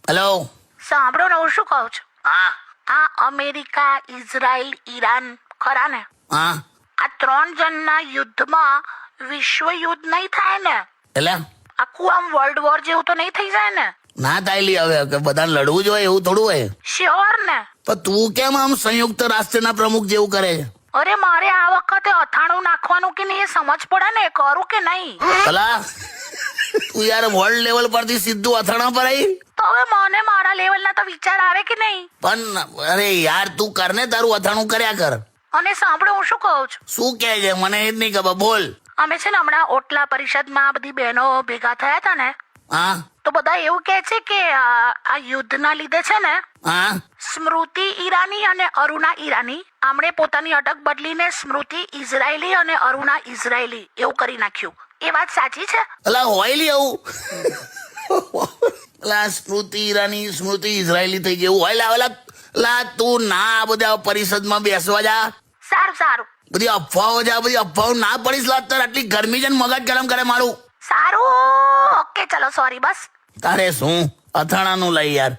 Hello. સાંભળો ને, હું શું કહું છું, હા આ અમેરિકા, ઇઝરાયલ, ઈરાન ખરા ને, હા આ 3 જણના યુદ્ધમાં વિશ્વ યુદ્ધ નહીં થાય ને? એટલે આખું આમ વર્લ્ડ વોર જેવું તો નહીં થઈ જાય ને? ના તાયલી હવે કે બધાને લડવું જ હોય એવું થોડું હોય. શ્યોર ને? પણ તું કેમ આમ સંયુક્ત રાષ્ટ્રના પ્રમુખ જેવું કરે છે? અરે મારે આ વખતે અથાણું નાખવાનું કે નહીં એ સમજ પડે ને, કરું કે નહીં? ભલા તું યાર વર્લ્ડ લેવલ પરથી સીધું અથાણા પર આવી. તો હવે મને મારા લેવલના તો વિચાર આવે કે નહીં? પણ અરે યાર તું કર ને, તારું અથાણું કર્યા કર. અને સાંભળો, હું શું કહું છું, શું કહે છે મને એ જ નહીં ખબર. બોલ. અમે છે ને હમણાં ઓટલા પરિષદમાં બધી બહેનો ભેગા થયા હતા ને, હા તો બધા એવું કહે છે કે આ યુદ્ધના લીધે છે ને હા સ્મૃતિ ઈરાની અને અરુણા ઈરાની આમણે પોતાની અટક બદલીને સ્મૃતિ ઇઝરાયલી અને અરુણા ઇઝરાયલી એવું કરી નાખ્યું. એ વાત સાચી છે? અલા હોય લી આવું. અલા સ્મૃતિ ઈરાની સ્મૃતિ ઇઝરાયલી થઈ ગયું હોય. લા તું ના આ બધા પરિષદમાં બેસવા જા. સારું સારું બધી અફવાઓ જા, બધી અફવાઓ ના પડીશ. લા તાર આટલી ગરમી છે ને મગજ ગરમ કરે મારું. સારું, ઓકે, ચલો, સોરી, બસ. તારે શું અથાણાનું લઈ યાર.